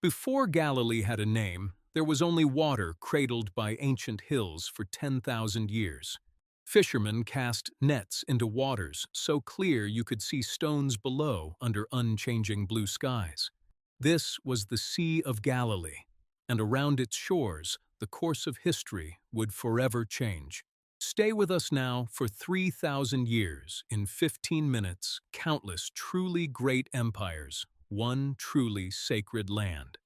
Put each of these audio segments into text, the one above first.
Before Galilee had a name, there was only water cradled by ancient hills for 10,000 years. Fishermen cast nets into waters so clear you could see stones below under unchanging blue skies. This was the Sea of Galilee, and around its shores, the course of history would forever change. Stay with us now for 3,000 years. In 15 minutes, countless truly great empires, one truly sacred land.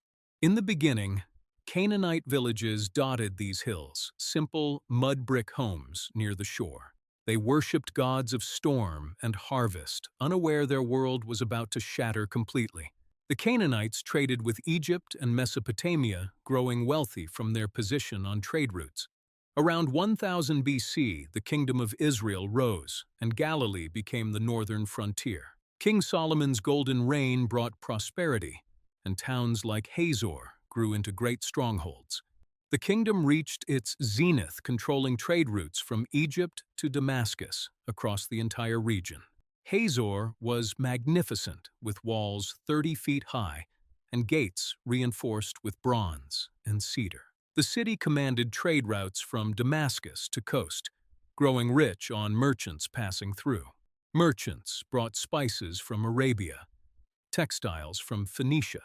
In the beginning, Canaanite villages dotted these hills, simple mud brick homes near the shore. They worshipped gods of storm and harvest, unaware their world was about to shatter completely. The Canaanites traded with Egypt and Mesopotamia, growing wealthy from their position on trade routes. Around 1000 BC, the kingdom of Israel rose, and Galilee became the northern frontier. King Solomon's golden reign brought prosperity, and towns like Hazor grew into great strongholds. The kingdom reached its zenith, controlling trade routes from Egypt to Damascus across the entire region. Hazor was magnificent, with walls 30 feet high and gates reinforced with bronze and cedar. The city commanded trade routes from Damascus to coast, growing rich on merchants passing through. Merchants brought spices from Arabia, textiles from Phoenicia,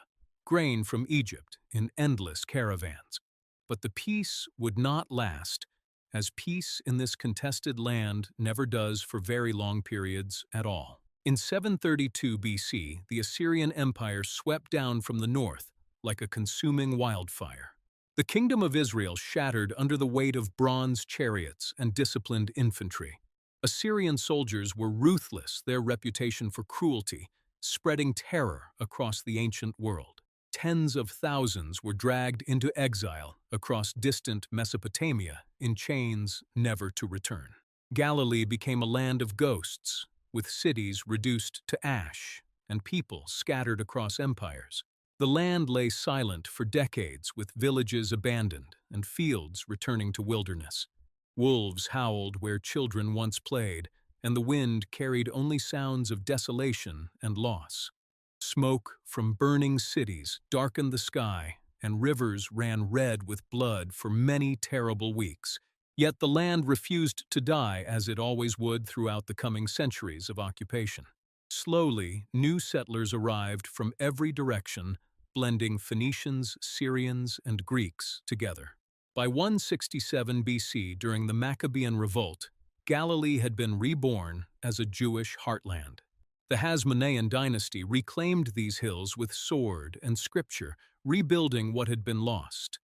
grain from Egypt in endless caravans. But the peace would not last, as peace in this contested land never does for very long periods at all. In 732 BC, the Assyrian Empire swept down from the north like a consuming wildfire. The kingdom of Israel shattered under the weight of bronze chariots and disciplined infantry. Assyrian soldiers were ruthless, their reputation for cruelty, spreading terror across the ancient world. Tens of thousands were dragged into exile across distant Mesopotamia in chains never to return. Galilee became a land of ghosts, with cities reduced to ash and people scattered across empires. The land lay silent for decades, with villages abandoned and fields returning to wilderness. Wolves howled where children once played, and the wind carried only sounds of desolation and loss. Smoke from burning cities darkened the sky, and rivers ran red with blood for many terrible weeks. Yet the land refused to die, as it always would throughout the coming centuries of occupation. Slowly, new settlers arrived from every direction, blending Phoenicians, Syrians, and Greeks together. By 167 BC, during the Maccabean Revolt, Galilee had been reborn as a Jewish heartland. The Hasmonean dynasty reclaimed these hills with sword and scripture, rebuilding what had been lost.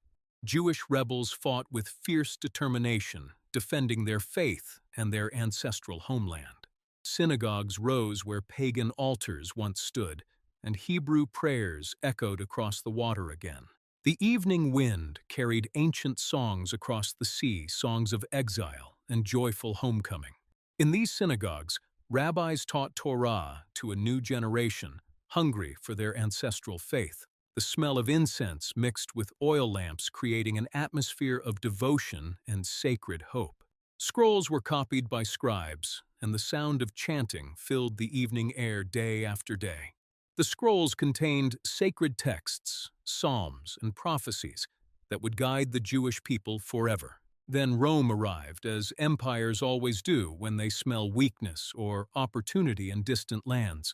Jewish rebels fought with fierce determination, defending their faith and their ancestral homeland. Synagogues rose where pagan altars once stood, and Hebrew prayers echoed across the water again. The evening wind carried ancient songs across the sea, songs of exile and joyful homecoming. In these synagogues, rabbis taught Torah to a new generation, hungry for their ancestral faith. The smell of incense mixed with oil lamps creating an atmosphere of devotion and sacred hope. Scrolls were copied by scribes, and the sound of chanting filled the evening air day after day. The scrolls contained sacred texts, psalms, and prophecies that would guide the Jewish people forever. Then Rome arrived, as empires always do when they smell weakness or opportunity in distant lands.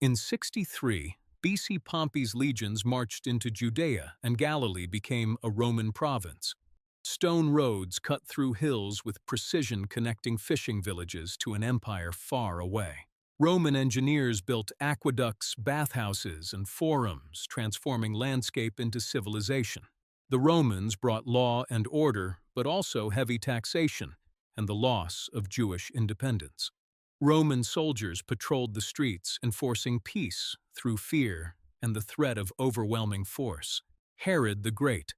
In 63 BC, Pompey's legions marched into Judea, and Galilee became a Roman province. Stone roads cut through hills with precision, connecting fishing villages to an empire far away. Roman engineers built aqueducts, bathhouses, and forums, transforming landscape into civilization. The Romans brought law and order, but also heavy taxation and the loss of Jewish independence. Roman soldiers patrolled the streets, enforcing peace through fear and the threat of overwhelming force. Herod the Great,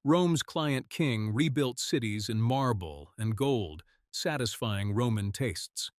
Rome's client king, rebuilt cities in marble and gold, satisfying Roman tastes.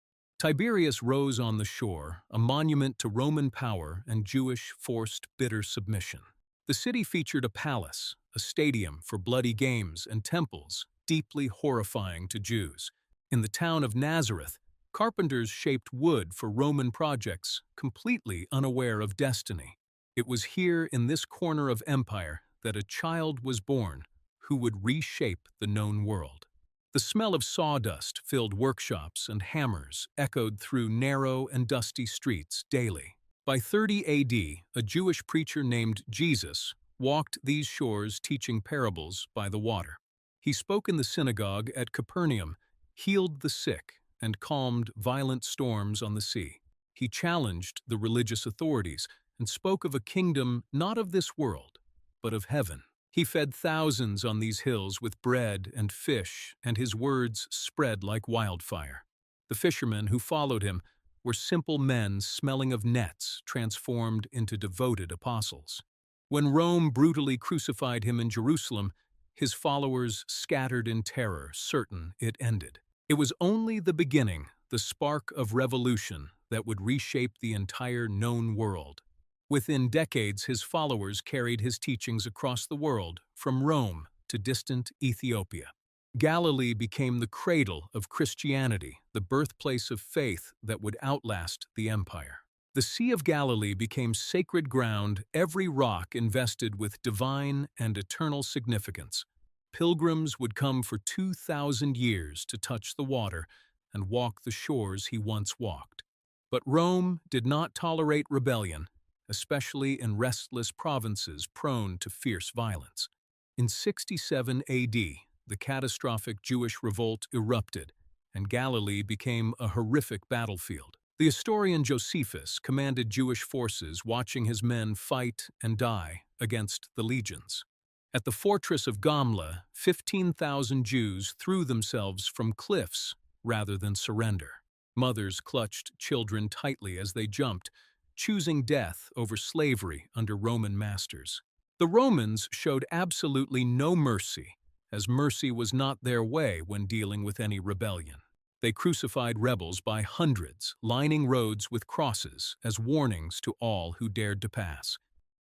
Tiberius rose on the shore, a monument to Roman power and Jewish forced bitter submission. The city featured a palace, a stadium for bloody games, and temples, deeply horrifying to Jews. In the town of Nazareth, carpenters shaped wood for Roman projects, completely unaware of destiny. It was here in this corner of empire that a child was born who would reshape the known world. The smell of sawdust filled workshops and hammers echoed through narrow and dusty streets daily. By 30 AD, a Jewish preacher named Jesus walked these shores teaching parables by the water. He spoke in the synagogue at Capernaum, healed the sick, and calmed violent storms on the sea. He challenged the religious authorities and spoke of a kingdom not of this world, but of heaven. He fed thousands on these hills with bread and fish, and his words spread like wildfire. The fishermen who followed him were simple men smelling of nets transformed into devoted apostles. When Rome brutally crucified him in Jerusalem, his followers scattered in terror, certain it ended. It was only the beginning, the spark of revolution that would reshape the entire known world. Within decades, his followers carried his teachings across the world, from Rome to distant Ethiopia. Galilee became the cradle of Christianity, the birthplace of faith that would outlast the empire. The Sea of Galilee became sacred ground, every rock invested with divine and eternal significance. Pilgrims would come for 2,000 years to touch the water and walk the shores he once walked. But Rome did not tolerate rebellion, especially in restless provinces prone to fierce violence. In 67 AD, the catastrophic Jewish Revolt erupted, and Galilee became a horrific battlefield. The historian Josephus commanded Jewish forces, watching his men fight and die against the legions. At the fortress of Gamla, 15,000 Jews threw themselves from cliffs rather than surrender. Mothers clutched children tightly as they jumped, choosing death over slavery under Roman masters. The Romans showed absolutely no mercy, as mercy was not their way when dealing with any rebellion. They crucified rebels by hundreds, lining roads with crosses as warnings to all who dared to pass.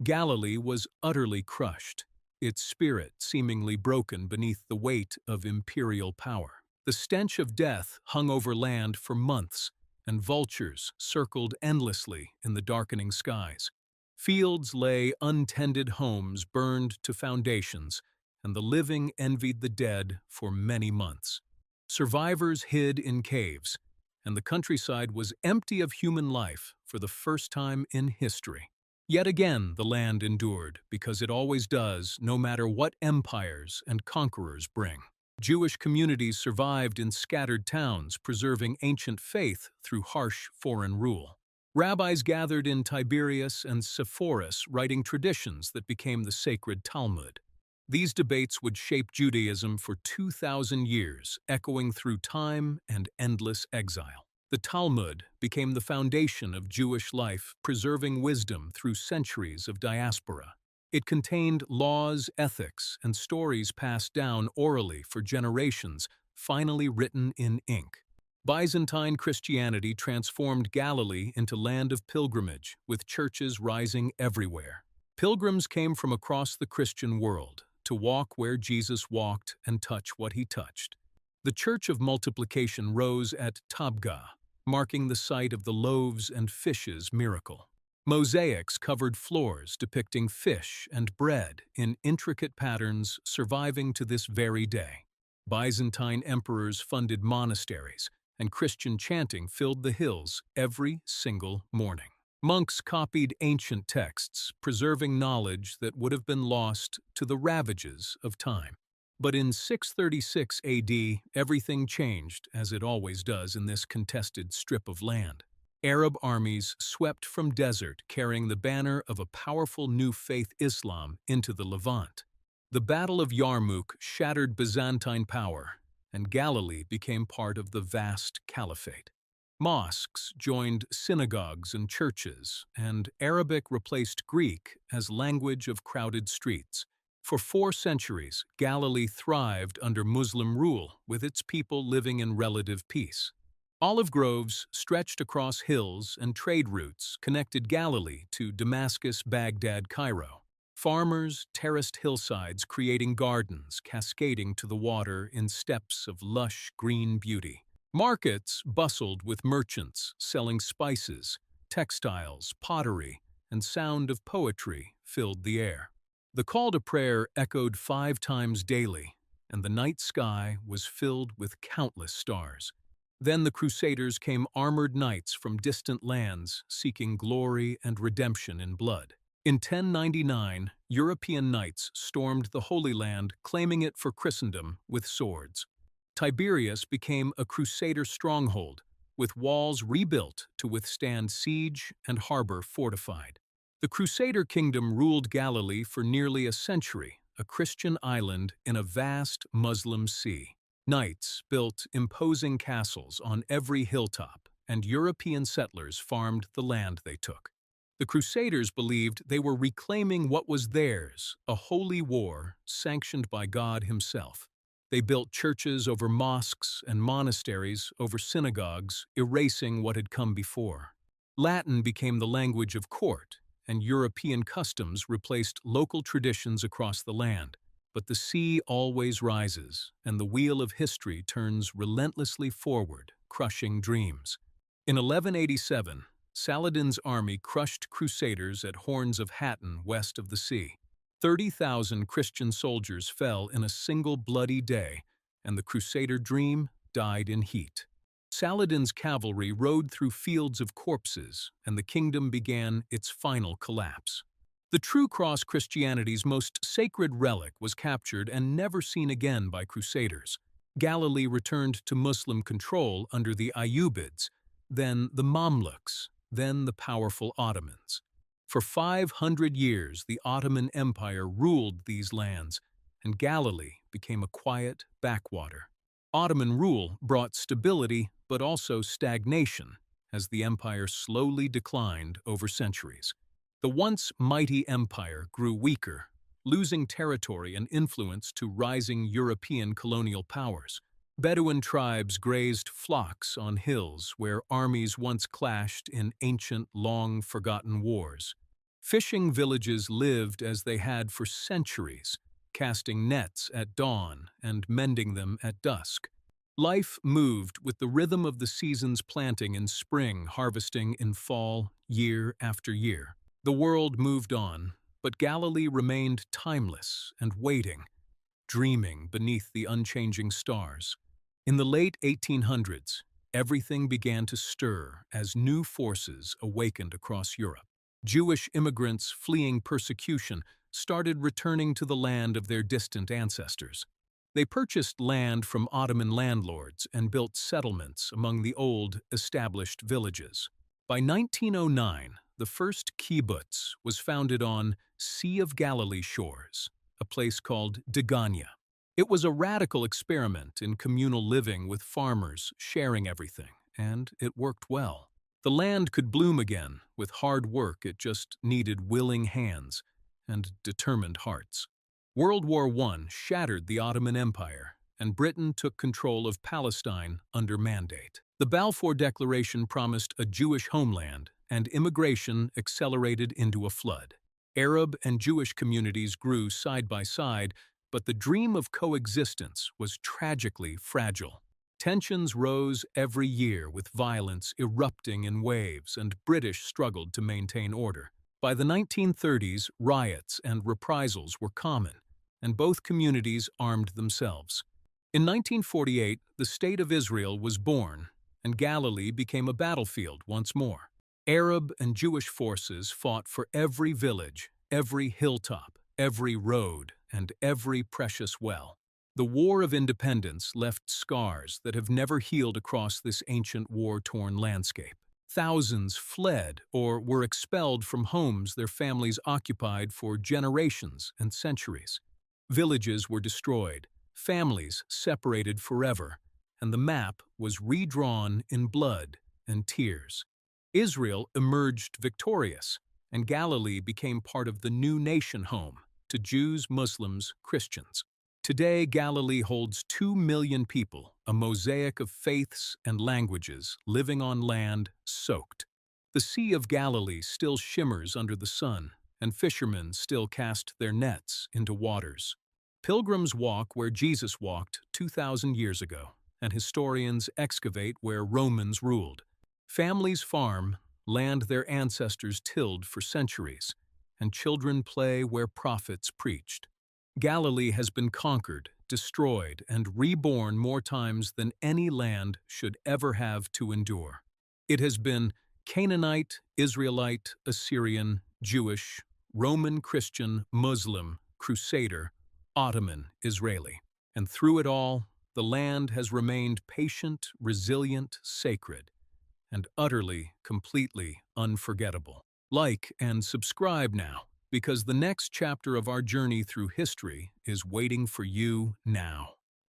Galilee was utterly crushed, its spirit seemingly broken beneath the weight of imperial power. The stench of death hung over land for months, and vultures circled endlessly in the darkening skies. Fields lay untended, homes burned to foundations, and the living envied the dead for many months. Survivors hid in caves, and the countryside was empty of human life for the first time in history. Yet again the land endured, because it always does, no matter what empires and conquerors bring. Jewish communities survived in scattered towns, preserving ancient faith through harsh foreign rule. Rabbis gathered in Tiberias and Sepphoris, writing traditions that became the sacred Talmud. These debates would shape Judaism for 2,000 years, echoing through time and endless exile. The Talmud became the foundation of Jewish life, preserving wisdom through centuries of diaspora. It contained laws, ethics, and stories passed down orally for generations, finally written in ink. Byzantine Christianity transformed Galilee into land of pilgrimage, with churches rising everywhere. Pilgrims came from across the Christian world to walk where Jesus walked and touch what he touched. The Church of Multiplication rose at Tabgha, marking the site of the loaves and fishes miracle. Mosaics covered floors depicting fish and bread in intricate patterns surviving to this very day. Byzantine emperors funded monasteries, and Christian chanting filled the hills every single morning. Monks copied ancient texts, preserving knowledge that would have been lost to the ravages of time. But in 636 AD, everything changed, as it always does in this contested strip of land. Arab armies swept from desert, carrying the banner of a powerful new faith, Islam, into the Levant. The Battle of Yarmouk shattered Byzantine power, and Galilee became part of the vast caliphate. Mosques joined synagogues and churches, and Arabic replaced Greek as language of crowded streets. For 4 centuries, Galilee thrived under Muslim rule, with its people living in relative peace. Olive groves stretched across hills, and trade routes connected Galilee to Damascus, Baghdad, Cairo. Farmers terraced hillsides, creating gardens cascading to the water in steps of lush green beauty. Markets bustled with merchants selling spices, textiles, pottery, and sound of poetry filled the air. The call to prayer echoed 5 times daily, and the night sky was filled with countless stars. Then the Crusaders came armored knights from distant lands, seeking glory and redemption in blood. In 1099, European knights stormed the Holy Land, claiming it for Christendom with swords. Tiberias became a Crusader stronghold, with walls rebuilt to withstand siege and harbor fortified. The Crusader kingdom ruled Galilee for nearly a century, a Christian island in a vast Muslim sea. Knights built imposing castles on every hilltop, and European settlers farmed the land they took. The Crusaders believed they were reclaiming what was theirs, a holy war sanctioned by God Himself. They built churches over mosques and monasteries over synagogues, erasing what had come before. Latin became the language of court, and European customs replaced local traditions across the land. But the sea always rises, and the wheel of history turns relentlessly forward, crushing dreams. In 1187, Saladin's army crushed Crusaders at Horns of Hattin west of the sea. 30,000 Christian soldiers fell in a single bloody day, and the Crusader dream died in heat. Saladin's cavalry rode through fields of corpses, and the kingdom began its final collapse. The true cross, Christianity's most sacred relic, was captured and never seen again by Crusaders. Galilee returned to Muslim control under the Ayyubids, then the Mamluks, then the powerful Ottomans. For 500 years, the Ottoman Empire ruled these lands, and Galilee became a quiet backwater. Ottoman rule brought stability but also stagnation as the empire slowly declined over centuries. The once mighty empire grew weaker, losing territory and influence to rising European colonial powers. Bedouin tribes grazed flocks on hills where armies once clashed in ancient, long-forgotten wars. Fishing villages lived as they had for centuries, casting nets at dawn and mending them at dusk. Life moved with the rhythm of the seasons, planting in spring, harvesting in fall, year after year. The world moved on, but Galilee remained timeless and waiting, dreaming beneath the unchanging stars. In the late 1800s, everything began to stir as new forces awakened across Europe. Jewish immigrants fleeing persecution started returning to the land of their distant ancestors. They purchased land from Ottoman landlords and built settlements among the old, established villages. By 1909, the first kibbutz was founded on Sea of Galilee shores, a place called Degania. It was a radical experiment in communal living with farmers sharing everything, and it worked well. The land could bloom again with hard work. It just needed willing hands and determined hearts. World War I shattered the Ottoman Empire, and Britain took control of Palestine under mandate. The Balfour Declaration promised a Jewish homeland, and immigration accelerated into a flood. Arab and Jewish communities grew side by side, but the dream of coexistence was tragically fragile. Tensions rose every year, with violence erupting in waves, and British struggled to maintain order. By the 1930s, riots and reprisals were common, and both communities armed themselves. In 1948, the State of Israel was born, and Galilee became a battlefield once more. Arab and Jewish forces fought for every village, every hilltop, every road, and every precious well. The War of Independence left scars that have never healed across this ancient war-torn landscape. Thousands fled or were expelled from homes their families occupied for generations and centuries. Villages were destroyed, families separated forever, and the map was redrawn in blood and tears. Israel emerged victorious, and Galilee became part of the new nation home to Jews, Muslims, Christians. Today, Galilee holds 2 million people, a mosaic of faiths and languages, living on land soaked. The Sea of Galilee still shimmers under the sun, and fishermen still cast their nets into waters. Pilgrims walk where Jesus walked 2,000 years ago, and historians excavate where Romans ruled. Families farm, land their ancestors tilled for centuries, and children play where prophets preached. Galilee has been conquered, destroyed, and reborn more times than any land should ever have to endure. It has been Canaanite, Israelite, Assyrian, Jewish, Roman, Christian, Muslim, Crusader, Ottoman, Israeli. And through it all, the land has remained patient, resilient, sacred, and utterly, completely unforgettable. Like and subscribe now, because the next chapter of our journey through history is waiting for you now.